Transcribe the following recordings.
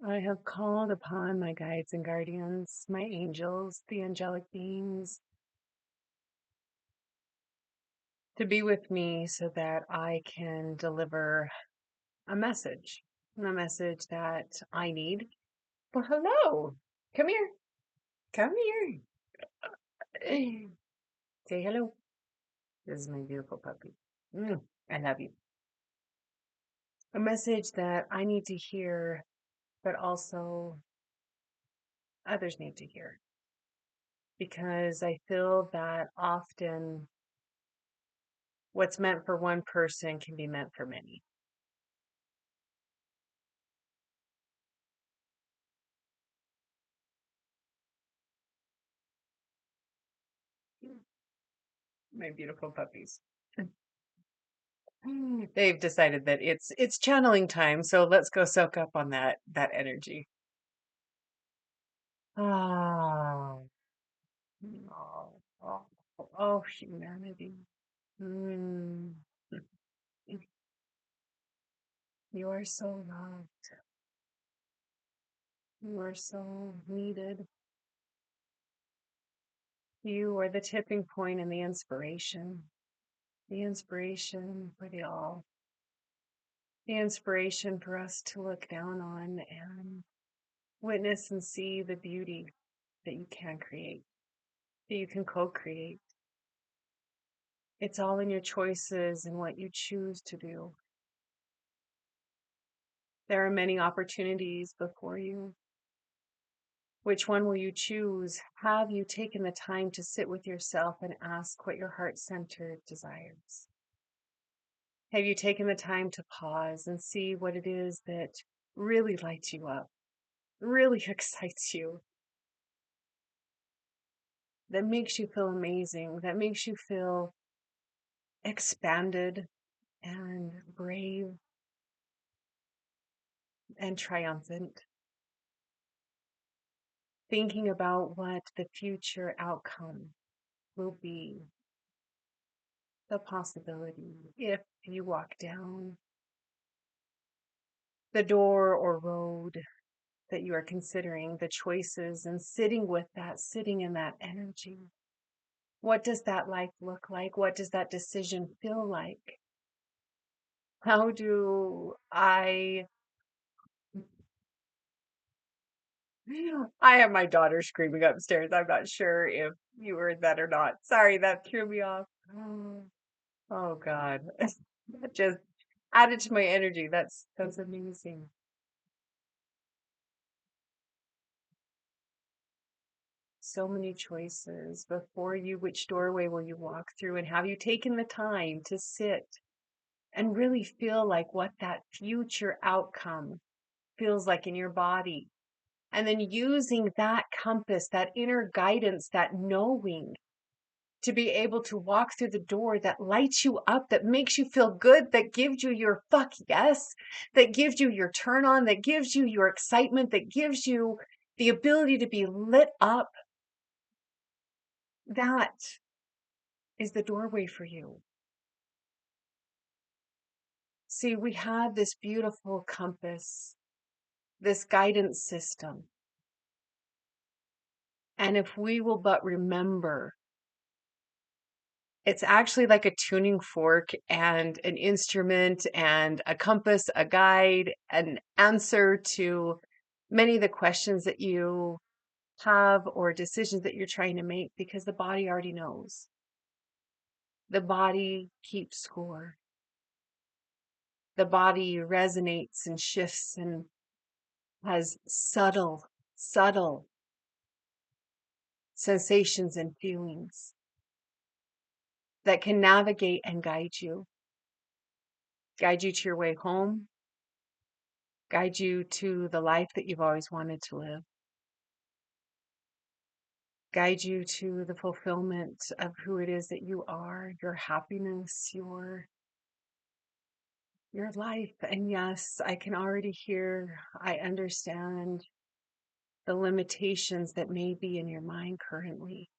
I have called upon my guides and guardians, my angels, the angelic beings, to be with me so that I can deliver a message that I need. Well, hello. Come here. Come here. Say hello. This is my beautiful puppy. I love you. A message that I need to hear, but also others need to hear. Because I feel that often what's meant for one person can be meant for many. My beautiful puppies. They've decided that it's channeling time, so let's go soak up on that energy. Oh, oh, oh, oh, humanity. Mm. You are so loved. You are so needed. You are the tipping point and the inspiration for the all, the inspiration for us to look down on and witness and see the beauty that you can create, that you can co-create. It's all in your choices and what you choose to do. There are many opportunities before you. Which one will you choose? Have you taken the time to sit with yourself and ask what your heart-centered desires? Have you taken the time to pause and see what it is that really lights you up, really excites you, that makes you feel amazing, that makes you feel expanded and brave and triumphant? Thinking about what the future outcome will be, the possibility if you walk down the door or road that you are considering, the choices, and sitting with that, sitting in that energy. What does that life look like? What does that decision feel like? How do I have my daughter screaming upstairs. I'm not sure if you heard that or not. Sorry, that threw me off. Oh God. That just added to my energy. That's amazing. So many choices before you. Which doorway will you walk through? And have you taken the time to sit and really feel like what that future outcome feels like in your body? And then using that compass, that inner guidance, that knowing to be able to walk through the door that lights you up, that makes you feel good, that gives you your fuck yes, that gives you your turn on, that gives you your excitement, that gives you the ability to be lit up. That is the doorway for you. See, we have this beautiful compass, this guidance system. And if we will but remember, it's actually like a tuning fork and an instrument and a compass, a guide, an answer to many of the questions that you have or decisions that you're trying to make, because the body already knows. The body keeps score. The body resonates and shifts and has subtle sensations and feelings that can navigate and guide you to your way home, guide you to the life that you've always wanted to live, guide you to the fulfillment of who it is that you are, your happiness, your life. And yes, I can already hear, I understand the limitations that may be in your mind currently,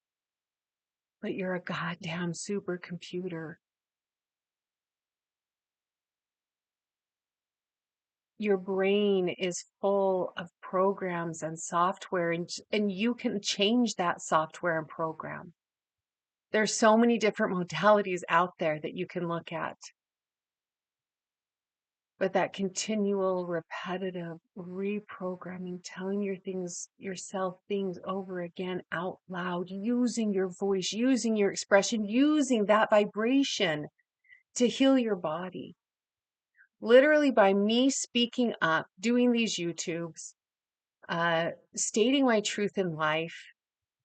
but you're a goddamn supercomputer. your brain is full of programs and software, and you can change that software and program. There's so many different modalities out there that you can look at. But that continual repetitive reprogramming, telling yourself things over again out loud, using your voice, using your expression, using that vibration to heal your body. Literally by me speaking up, doing these YouTubes, stating my truth in life,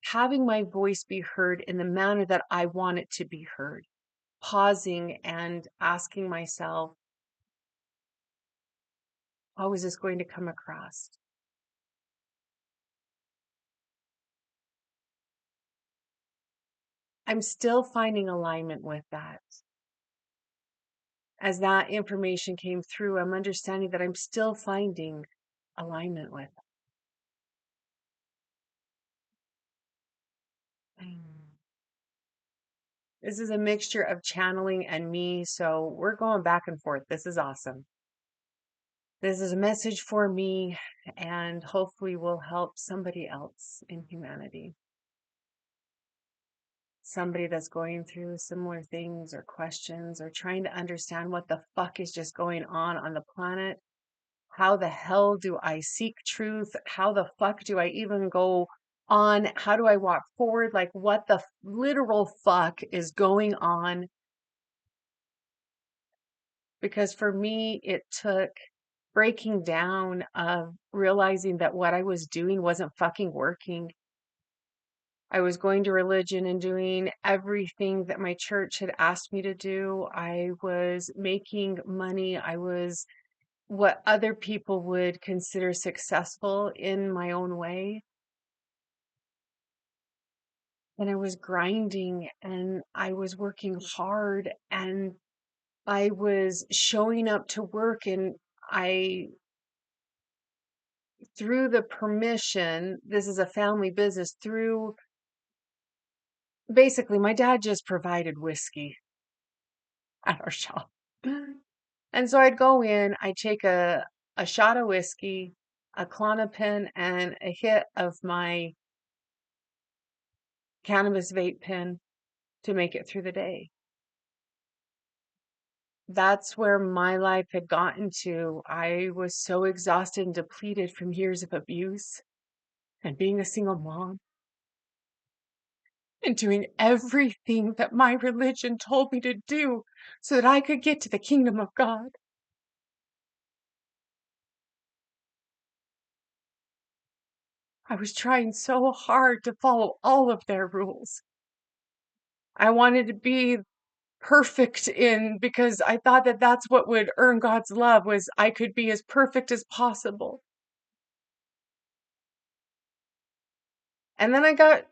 having my voice be heard in the manner that I want it to be heard, pausing and asking myself, how is this going to come across? I'm still finding alignment with that. As that information came through, I'm understanding that I'm still finding alignment with it. This is a mixture of channeling and me, so we're going back and forth. This is awesome. This is a message for me, and hopefully will help somebody else in humanity. Somebody that's going through similar things or questions or trying to understand what the fuck is just going on the planet. How the hell do I seek truth? How the fuck do I even go on? How do I walk forward? Like, what the literal fuck is going on? Because for me, it took breaking down of realizing that what I was doing wasn't fucking working. I was going to religion and doing everything that my church had asked me to do. I was making money. I was what other people would consider successful in my own way. And I was grinding and I was working hard and I was showing up to work, and I, through the permission, this is a family business, through basically my dad just provided whiskey at our shop. And so I'd go in, I'd take a shot of whiskey, a Klonopin, and a hit of my cannabis vape pen to make it through the day. That's where my life had gotten to. I was so exhausted and depleted from years of abuse and being a single mom and doing everything that my religion told me to do so that I could get to the kingdom of God. I was trying so hard to follow all of their rules. I wanted to be perfect in because I thought that that's what would earn God's love, was I could be as perfect as possible. And then I got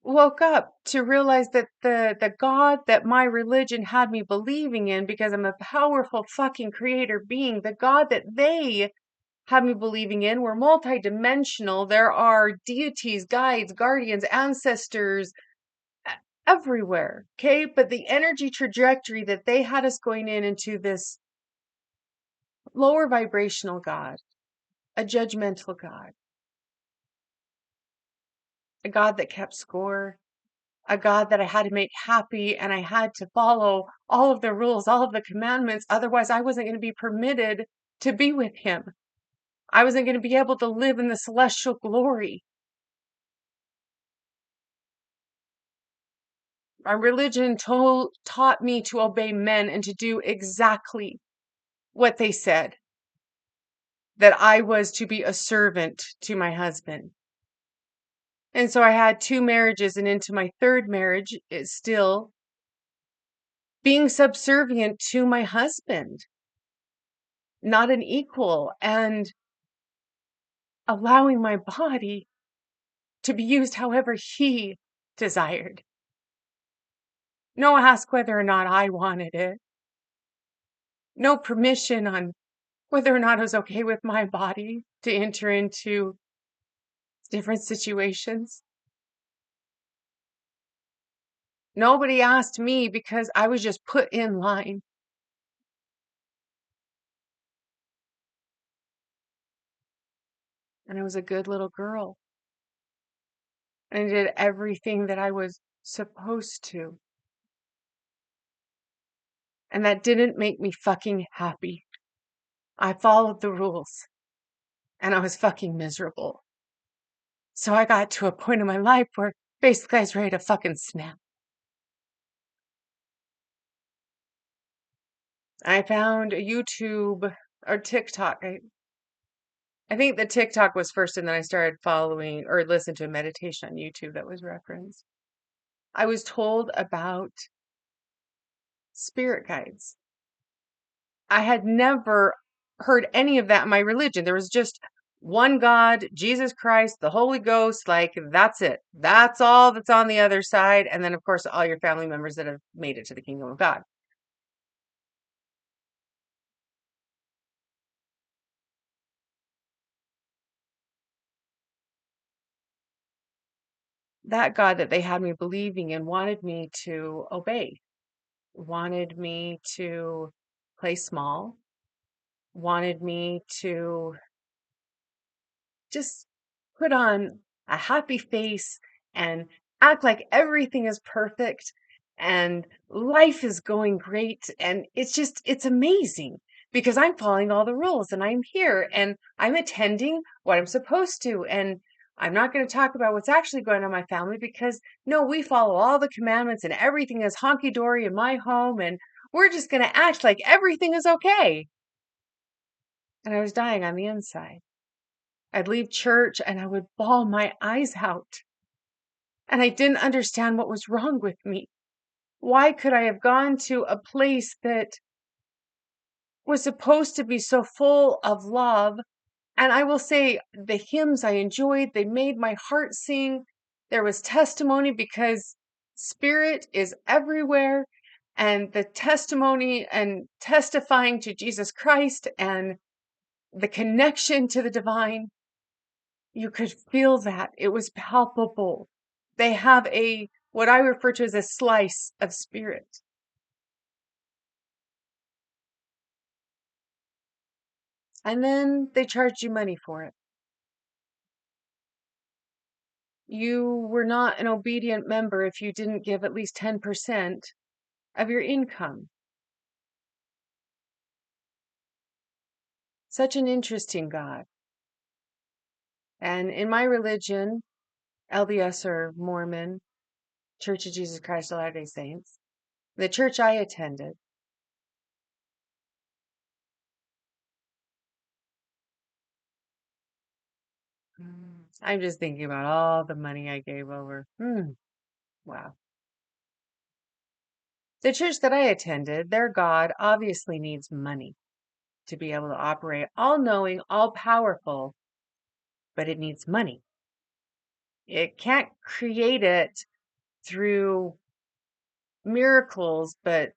woke up to realize that the God that my religion had me believing in, because I'm a powerful fucking creator being, the God that they had me believing in were multidimensional. There are deities, guides, guardians, ancestors everywhere. Okay. But the energy trajectory that they had us going into this lower vibrational God, a judgmental God, a God that kept score, a God that I had to make happy, and I had to follow all of the rules, all of the commandments. Otherwise, I wasn't going to be permitted to be with him. I wasn't going to be able to live in the celestial glory. My religion taught me to obey men and to do exactly what they said, that I was to be a servant to my husband. And so I had two marriages, and into my third marriage is still being subservient to my husband, not an equal, and allowing my body to be used however he desired. No ask whether or not I wanted it. No permission on whether or not it was okay with my body to enter into different situations. Nobody asked me because I was just put in line. and I was a good little girl. And I did everything that I was supposed to. And that didn't make me fucking happy. I followed the rules and I was fucking miserable. So I got to a point in my life where basically I was ready to fucking snap. I found a YouTube or TikTok. I think the TikTok was first, and then I started following or listened to a meditation on YouTube that was referenced. I was told about spirit guides. I had never heard any of that in my religion. There was just one God, Jesus Christ, the Holy Ghost, like that's it. That's all that's on the other side. And then, of course, all your family members that have made it to the kingdom of God. That God that they had me believing in wanted me to obey, wanted me to play small, wanted me to just put on a happy face and act like everything is perfect and life is going great. And it's amazing because I'm following all the rules and I'm here and I'm attending what I'm supposed to. And I'm not going to talk about what's actually going on in my family because no, we follow all the commandments and everything is honky dory in my home. And we're just going to act like everything is okay. And I was dying on the inside. I'd leave church and I would bawl my eyes out. And I didn't understand what was wrong with me. Why could I have gone to a place that was supposed to be so full of love? And I will say the hymns I enjoyed, they made my heart sing. There was testimony because spirit is everywhere. And the testimony and testifying to Jesus Christ and the connection to the divine, you could feel that. It was palpable. They have what I refer to as a slice of spirit. And then they charged you money for it. You were not an obedient member if you didn't give at least 10% of your income. Such an interesting God. And in my religion, LDS or Mormon, Church of Jesus Christ of Latter-day Saints, the church I attended, I'm just thinking about all the money I gave over. Wow. The church that I attended, their God obviously needs money to be able to operate, all knowing, all powerful, but it needs money. It can't create it through miracles, but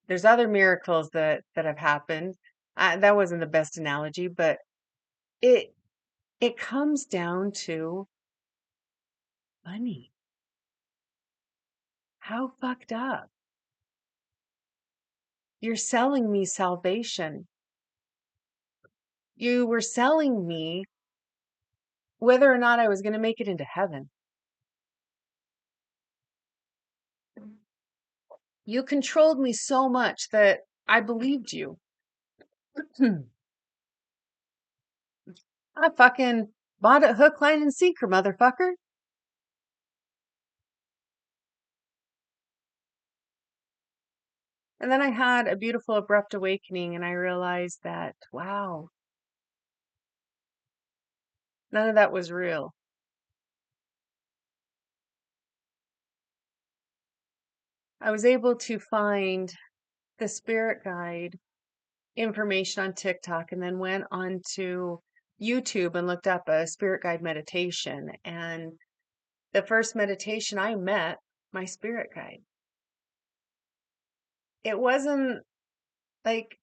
there's other miracles that have happened. That wasn't the best analogy, but it it comes down to money. How fucked up. You're selling me salvation. You were selling me whether or not I was going to make it into heaven. You controlled me so much that I believed you. I fucking bought it hook, line, and sinker, motherfucker. And then I had a beautiful, abrupt awakening, and I realized that, wow, none of that was real. I was able to find the spirit guide information on TikTok and then went on to YouTube and looked up a spirit guide meditation. And the first meditation I met my spirit guide. It wasn't like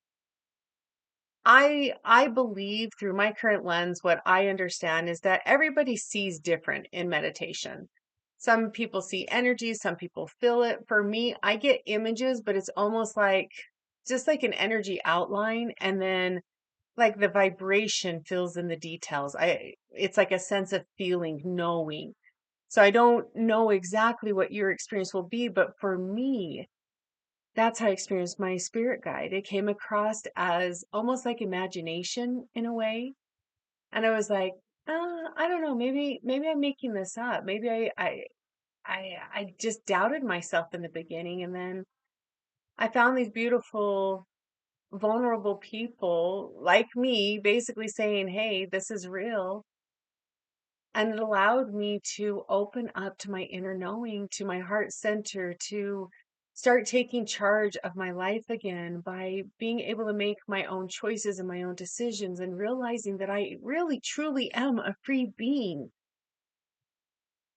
I believe through my current lens, what I understand is that everybody sees different in meditation. Some people see energy, some people feel it. For me, I get images, but it's almost like just like an energy outline. And then like the vibration fills in the details. It's like a sense of feeling, knowing. So I don't know exactly what your experience will be, but for me, that's how I experienced my spirit guide. It came across as almost like imagination in a way. And I was like, I don't know, maybe I'm making this up. Maybe I just doubted myself in the beginning. And then I found these beautiful, vulnerable people like me basically saying, hey, this is real. And it allowed me to open up to my inner knowing, to my heart center, to start taking charge of my life again by being able to make my own choices and my own decisions and realizing that I really truly am a free being.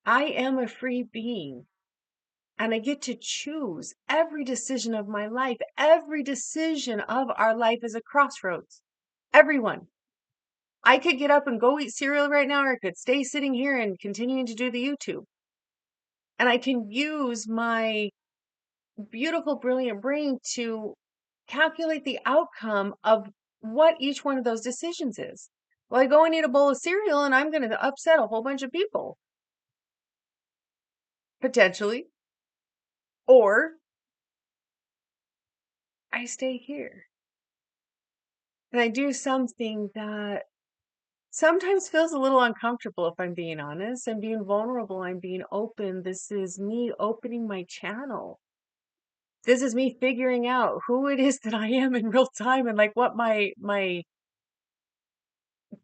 I am a free being and I get to choose every decision of my life. Every decision of our life is a crossroads. Everyone. I could get up and go eat cereal right now, or I could stay sitting here and continuing to do the YouTube. And I can use my beautiful, brilliant brain to calculate the outcome of what each one of those decisions is. Well, I go and eat a bowl of cereal and I'm going to upset a whole bunch of people, potentially. Or I stay here and I do something that sometimes feels a little uncomfortable, if I'm being honest. I'm being vulnerable. I'm being open. This is me opening my channel. This is me figuring out who it is that I am in real time and like what my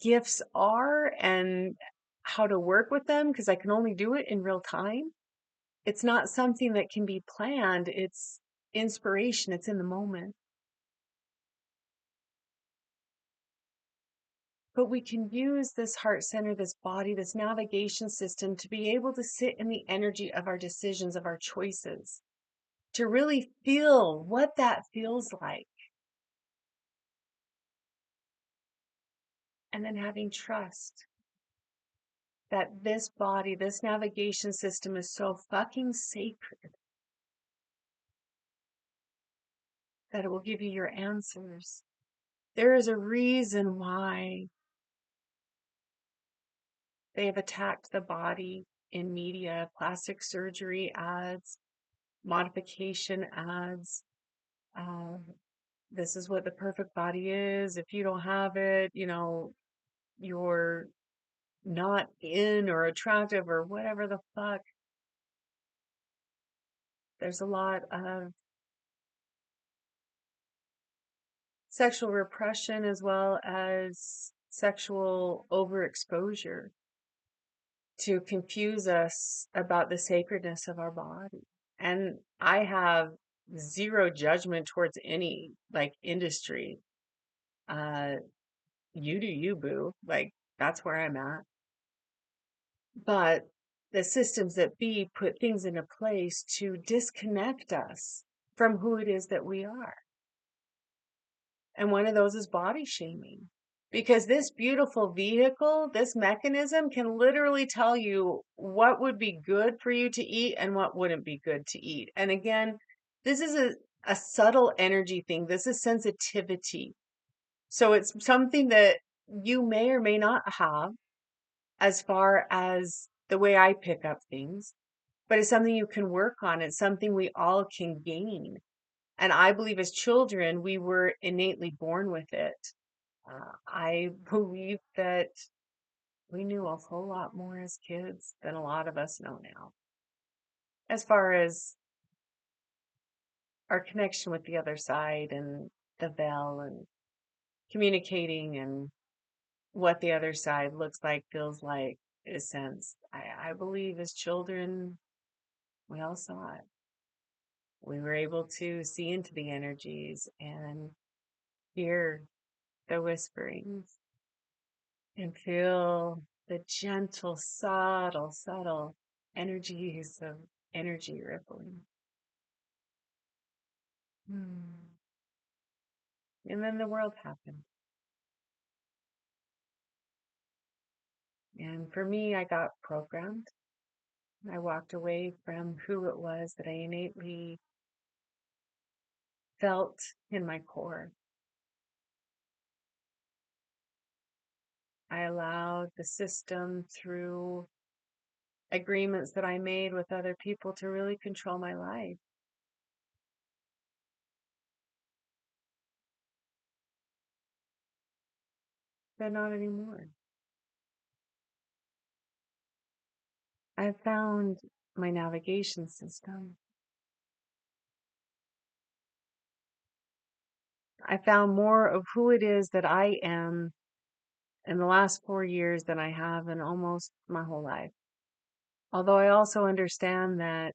gifts are and how to work with them because I can only do it in real time. It's not something that can be planned. It's inspiration. It's in the moment. But we can use this heart center, this body, this navigation system to be able to sit in the energy of our decisions, of our choices, to really feel what that feels like. And then having trust that this body, this navigation system is so fucking sacred that it will give you your answers. There is a reason why they have attacked the body in media, plastic surgery ads, modification ads. Uh, this is what the perfect body is. If you don't have it, you're not in or attractive or whatever the fuck. There's a lot of sexual repression as well as sexual overexposure to confuse us about the sacredness of our body. And I have zero judgment towards any like industry. Uh, you do you, boo. Like that's where I'm at. But the systems that be put things into place to disconnect us from who it is that we are. And one of those is body shaming. Because this beautiful vehicle, this mechanism can literally tell you what would be good for you to eat and what wouldn't be good to eat. And again, this is a subtle energy thing. This is sensitivity. So it's something that you may or may not have as far as the way I pick up things, but it's something you can work on. It's something we all can gain. And I believe as children, we were innately born with it. I believe that we knew a whole lot more as kids than a lot of us know now, as far as our connection with the other side and the bell and communicating and what the other side looks like, feels like, is sensed. I believe as children, we all saw it. We were able to see into the energies and hear the whisperings and feel the gentle, subtle energies of energy rippling. Hmm. And then the world happened. And for me, I got programmed. I walked away from who it was that I innately felt in my core. I allowed the system through agreements that I made with other people to really control my life. But not anymore. I found my navigation system. I found more of who it is that I am in the last 4 years than I have in almost my whole life. Although I also understand that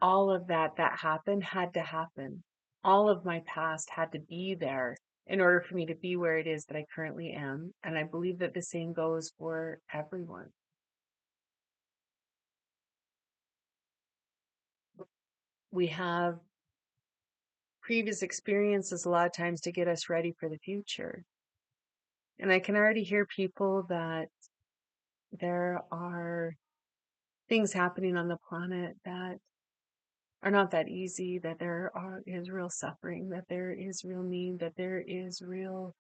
all of that happened had to happen. All of my past had to be there in order for me to be where it is that I currently am. And I believe that the same goes for everyone. We have previous experiences a lot of times to get us ready for the future. And I can already hear people that there are things happening on the planet that are not that easy, that is real suffering, that there is real need, that there is real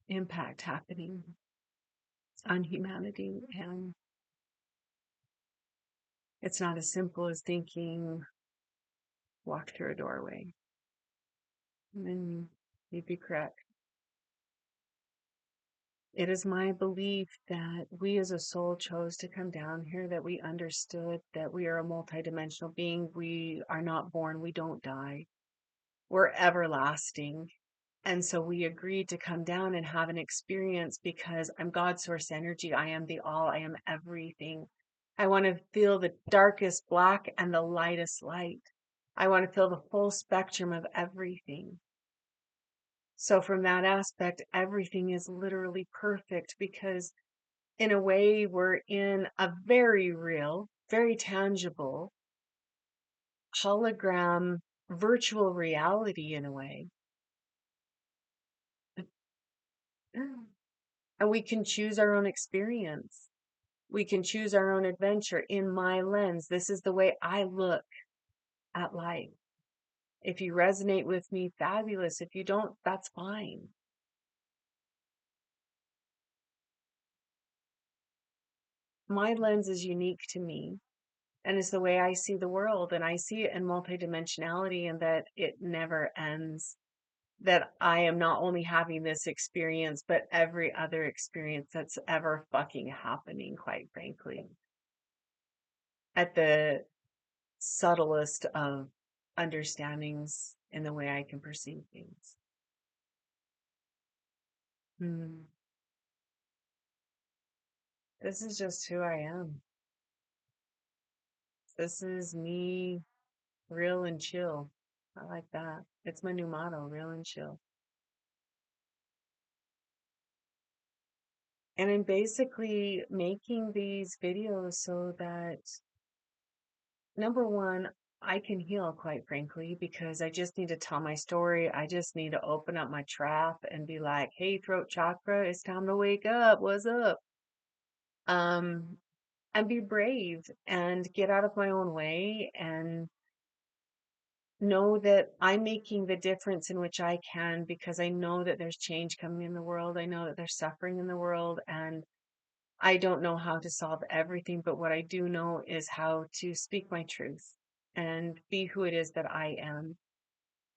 impact happening on humanity. And it's not as simple as thinking, walk through a doorway. And you'd be correct. It is my belief that we as a soul chose to come down here, that we understood that we are a multidimensional being. We are not born, we don't die. We're everlasting. And so we agreed to come down and have an experience because I'm God source energy. I am the all, I am everything. I want to feel the darkest black and the lightest light. I want to feel the full spectrum of everything. So, from that aspect, everything is literally perfect because, in a way, we're in a very real, very tangible hologram virtual reality in a way. And we can choose our own experience. We can choose our own adventure in my lens. This is the way I look at life. If you resonate with me, fabulous. If you don't, that's fine. My lens is unique to me and it's the way I see the world. And I see it in multidimensionality and that it never ends. That I am not only having this experience, but every other experience that's ever fucking happening, quite frankly. At the subtlest of understandings in the way I can perceive things. Hmm. This is just who I am. This is me, real and chill. I like that. It's my new motto, real and chill. And I'm basically making these videos so that, number one, I can heal, quite frankly, because I just need to tell my story. I just need to open up my trap and be like, hey, throat chakra, it's time to wake up. What's up? Um, and be brave and get out of my own way and know that I'm making the difference in which I can because I know that there's change coming in the world. I know that there's suffering in the world and I don't know how to solve everything, but what I do know is how to speak my truth and be who it is that I am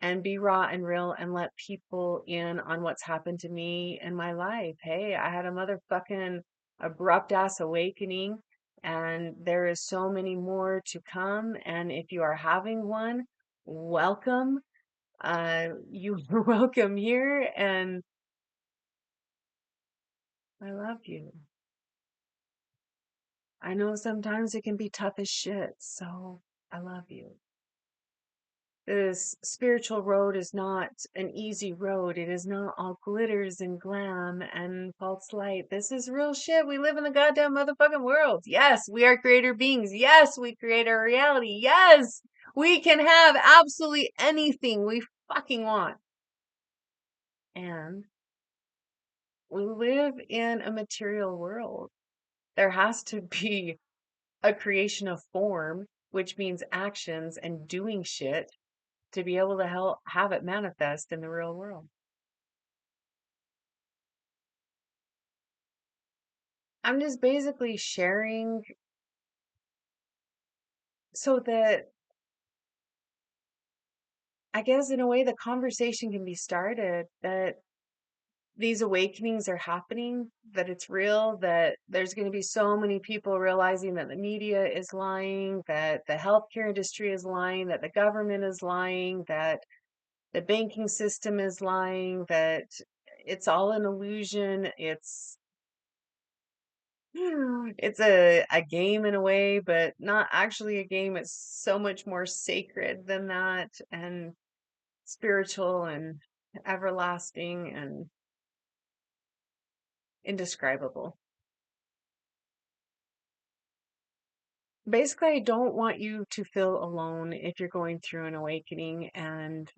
and be raw and real and let people in on what's happened to me in my life. Hey, I had a motherfucking abrupt ass awakening, and there is so many more to come. And if you are having one, welcome. You are welcome here, and I love you. I know sometimes it can be tough as shit, so I love you. This spiritual road is not an easy road. It is not all glitters and glam and false light. This is real shit. We live in the goddamn motherfucking world. Yes, we are creator beings. Yes, we create our reality. Yes, we can have absolutely anything we fucking want. And we live in a material world. There has to be a creation of form, which means actions and doing shit to be able to help have it manifest in the real world. I'm just basically sharing so that I guess in a way the conversation can be started that these awakenings are happening, that it's real, that there's going to be so many people realizing that the media is lying, that the healthcare industry is lying, that the government is lying, that the banking system is lying, that it's all an illusion. It's a game in a way, but not actually a game. It's so much more sacred than that, and spiritual and everlasting and indescribable. Basically, I don't want you to feel alone if you're going through an awakening, and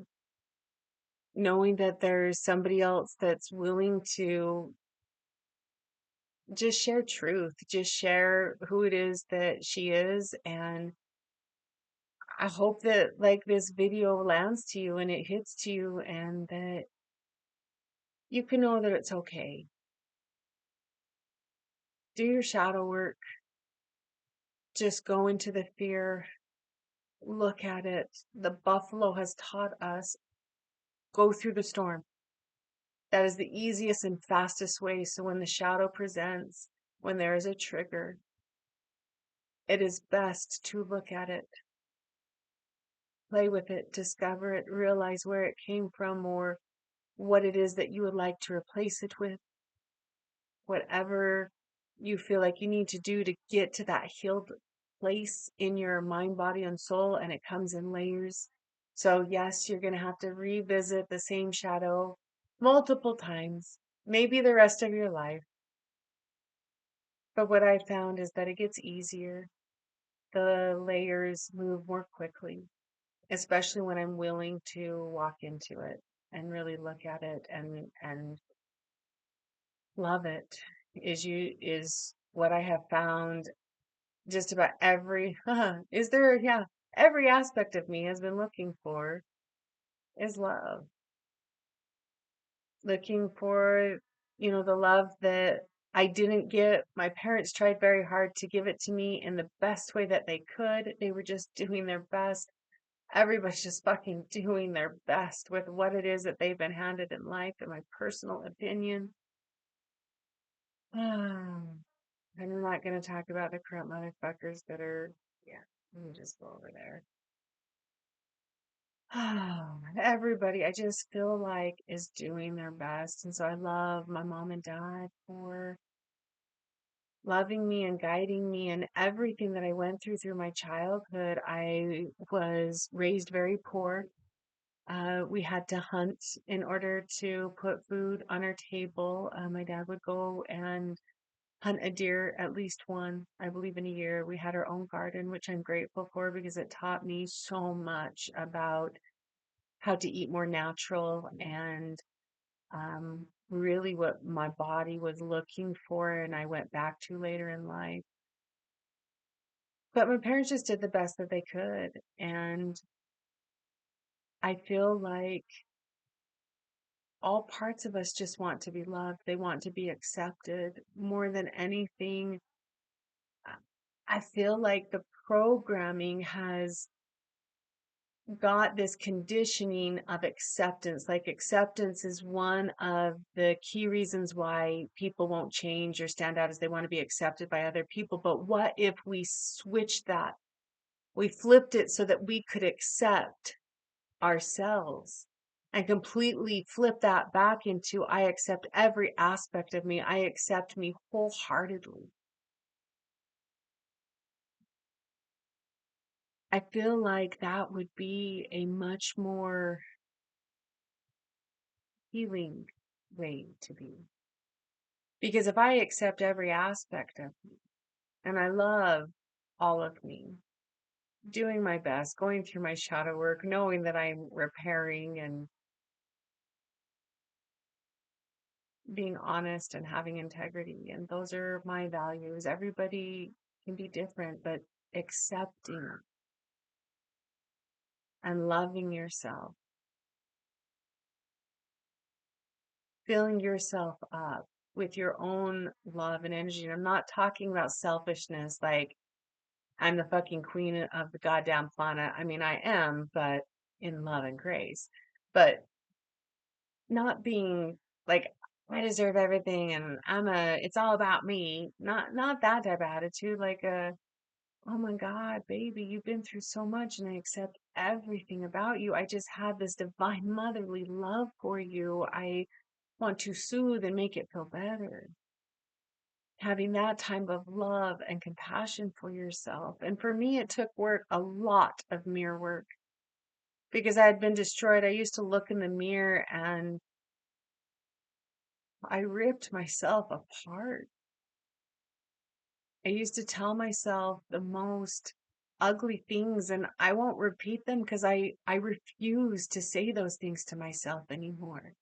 knowing that there's somebody else that's willing to just share truth, just share who it is that she is. And I hope that like this video lands to you and it hits to you, and that you can know that it's okay. Do your shadow work. Just go into the fear. Look at it. The buffalo has taught us, go through the storm. That is the easiest and fastest way. So when the shadow presents, when there is a trigger, it is best to look at it, play with it, discover it, realize where it came from, or what it is that you would like to replace it with, whatever you feel like you need to do to get to that healed place in your mind, body, and soul. And it comes in layers. So, yes, you're going to have to revisit the same shadow multiple times, maybe the rest of your life. But what I found is that it gets easier. The layers move more quickly, especially when I'm willing to walk into it and really look at it and love it. Is what I have found. Just about every is there, yeah, every aspect of me has been looking for is love. Looking for, the love that I didn't get. My parents tried very hard to give it to me in the best way that they could. They were just doing their best. Everybody's just fucking doing their best with what it is that they've been handed in life, in my personal opinion. I'm not going to talk about the corrupt motherfuckers that are, yeah, let me just go over there. Everybody, I just feel like is doing their best. And so I love my mom and dad for loving me and guiding me and everything that I went through my childhood. I was raised very poor. We had to hunt in order to put food on our table. My dad would go and hunt a deer, at least one, I believe, in a year. We had our own garden, which I'm grateful for because it taught me so much about how to eat more natural and really what my body was looking for, and I went back to later in life. But my parents just did the best that they could. And I feel like all parts of us just want to be loved. They want to be accepted more than anything. I feel like the programming has got this conditioning of acceptance. Like acceptance is one of the key reasons why people won't change or stand out, as they want to be accepted by other people. But what if we switched that? We flipped it so that we could accept ourselves and completely flip that back into I accept every aspect of me. I accept me wholeheartedly. I feel like that would be a much more healing way to be. Because if I accept every aspect of me and I love all of me, doing my best, going through my shadow work, knowing that I'm repairing and being honest and having integrity, and those are my values. Everybody can be different, but accepting and loving yourself, filling yourself up with your own love and energy. And I'm not talking about selfishness, like I'm the fucking queen of the goddamn planet. I mean, I am, but in love and grace. But not being like, I deserve everything and it's all about me. Not that type of attitude, like oh my God, baby, you've been through so much and I accept everything about you. I just have this divine motherly love for you. I want to soothe and make it feel better. Having that type of love and compassion for yourself. And for me, it took work, a lot of mirror work, because I had been destroyed. I used to look in the mirror and I ripped myself apart. I used to tell myself the most ugly things, and I won't repeat them because I refuse to say those things to myself anymore.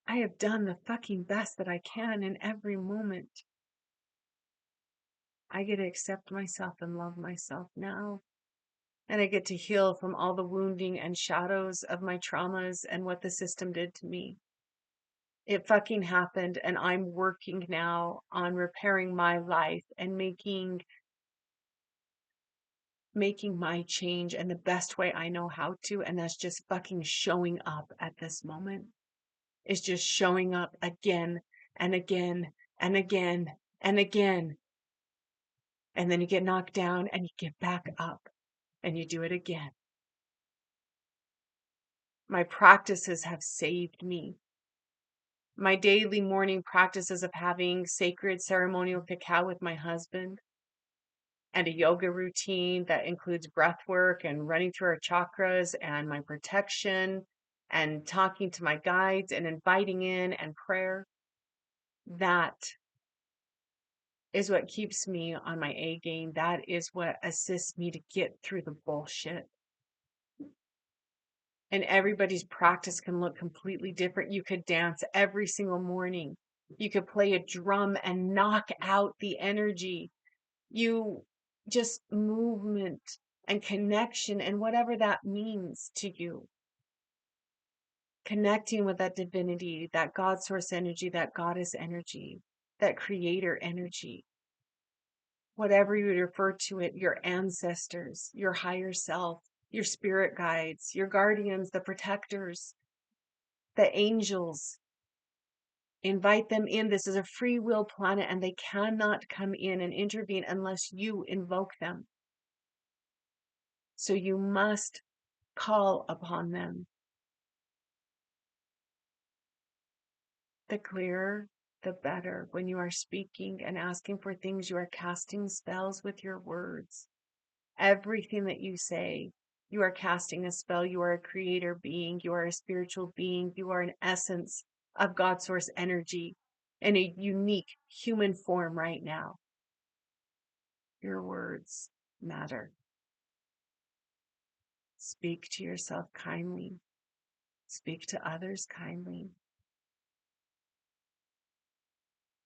I have done the fucking best that I can in every moment. I get to accept myself and love myself now. And I get to heal from all the wounding and shadows of my traumas and what the system did to me. It fucking happened, and I'm working now on repairing my life and making my change in the best way I know how to, and that's just fucking showing up at this moment. It's just showing up again and again and again and again. And then you get knocked down and you get back up and you do it again. My practices have saved me. My daily morning practices of having sacred ceremonial cacao with my husband and a yoga routine that includes breath work and running through our chakras and my protection and talking to my guides and inviting in and prayer. That is what keeps me on my A game. That is what assists me to get through the bullshit. And everybody's practice can look completely different. You could dance every single morning. You could play a drum and knock out the energy. You just movement and connection and whatever that means to you. Connecting with that divinity, that God source energy, that goddess energy, that creator energy. Whatever you refer to it, your ancestors, your higher self, your spirit guides, your guardians, the protectors, the angels. Invite them in. This is a free will planet and they cannot come in and intervene unless you invoke them. So you must call upon them. The clearer, the better. When you are speaking and asking for things, you are casting spells with your words. Everything that you say, you are casting a spell. You are a creator being. You are a spiritual being. You are an essence of God source energy in a unique human form right now. Your words matter. Speak to yourself kindly. Speak to others kindly.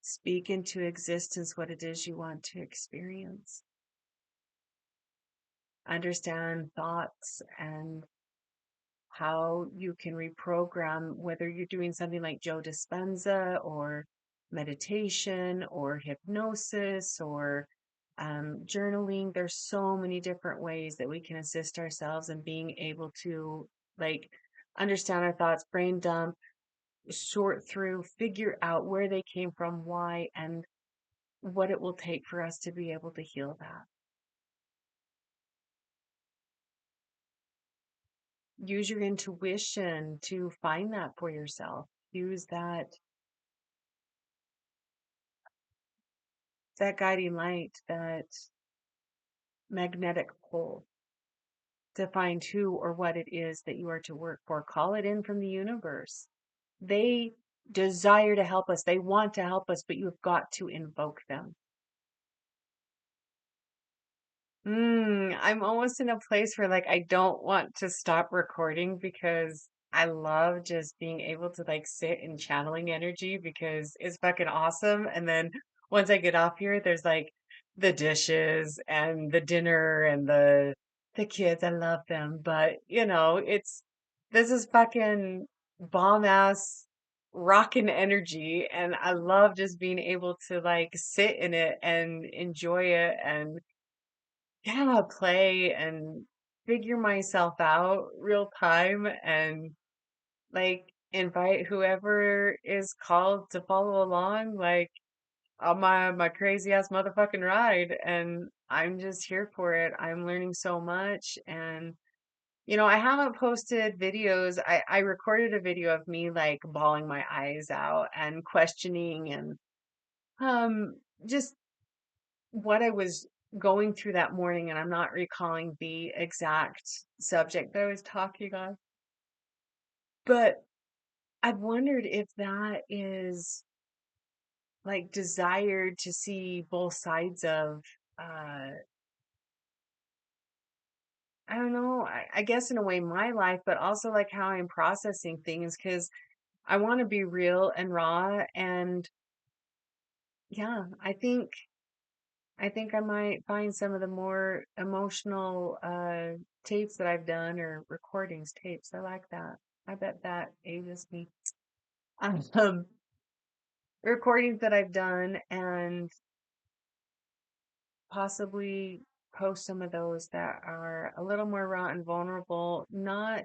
Speak into existence what it is you want to experience. Understand thoughts and how you can reprogram, whether you're doing something like Joe Dispenza or meditation or hypnosis or journaling. There's so many different ways that we can assist ourselves in being able to like understand our thoughts, brain dump, sort through, figure out where they came from, why, and what it will take for us to be able to heal that. Use your intuition to find that for yourself. Use that guiding light, that magnetic pull to find who or what it is that you are to work for. Call it in from the universe. They desire to help us. They want to help us, but you have got to invoke them. I'm almost in a place where like I don't want to stop recording because I love just being able to like sit in channeling energy because it's fucking awesome. And then once I get off here, there's like the dishes and the dinner and the kids. I love them, but you know, this is fucking bomb ass rockin' energy, and I love just being able to like sit in it and enjoy it and yeah, play and figure myself out real time and like invite whoever is called to follow along like on my crazy ass motherfucking ride, and I'm just here for it. I'm learning so much. And I haven't posted videos. I recorded a video of me like bawling my eyes out and questioning and um just what I was going through that morning, and I'm not recalling the exact subject that I was talking on. But I've wondered if that is like desired to see both sides of uh I don't know, I guess in a way my life, but also like how I'm processing things because I want to be real and raw. And yeah, I think I might find some of the more emotional tapes that I've done or recordings tapes. I like that. I bet that ages me. Um, recordings that I've done and possibly post some of those that are a little more raw and vulnerable, not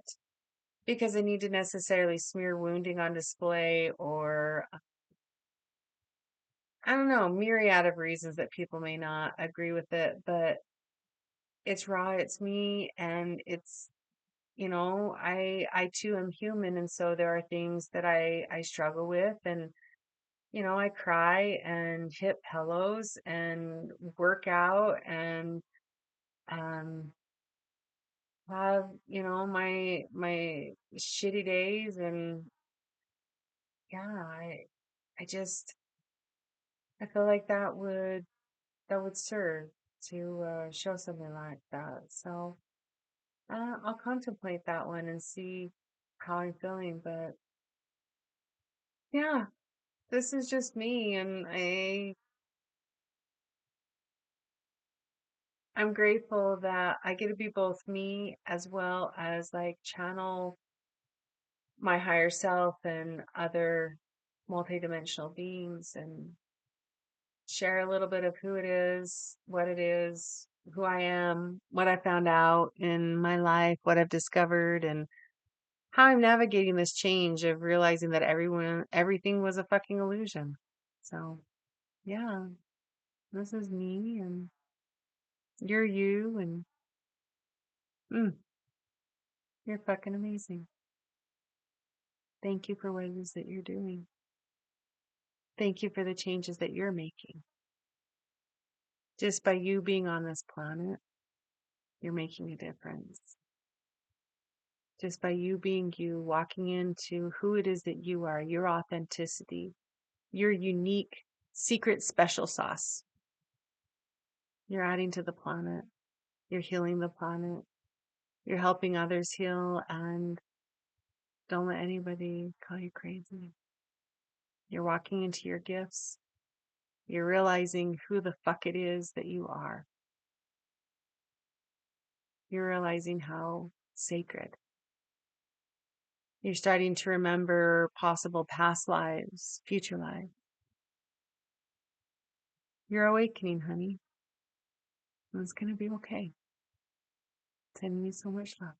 because I need to necessarily smear wounding on display or I don't know, myriad of reasons that people may not agree with it, but it's raw, it's me, and it's I too am human, and so there are things that I struggle with, and I cry and hit pillows and work out and um have, my shitty days. And yeah, I just I feel like that would serve to show something like that. So I'll contemplate that one and see how I'm feeling. But yeah, this is just me, and I'm grateful that I get to be both me as well as like channel my higher self and other multidimensional beings and share a little bit of who it is, what it is, who I am, what I found out in my life, what I've discovered, and how I'm navigating this change of realizing that everything was a fucking illusion. So, yeah, this is me, and you're you, and mm, you're fucking amazing. Thank you for what it is that you're doing. Thank you for the changes that you're making. Just by you being on this planet, you're making a difference. Just by you being you, walking into who it is that you are, your authenticity, your unique, secret, special sauce. You're adding to the planet. You're healing the planet. You're helping others heal, and don't let anybody call you crazy. You're walking into your gifts. You're realizing who the fuck it is that you are. You're realizing how sacred. You're starting to remember possible past lives, future lives. You're awakening, honey. And it's going to be okay. Sending you so much love.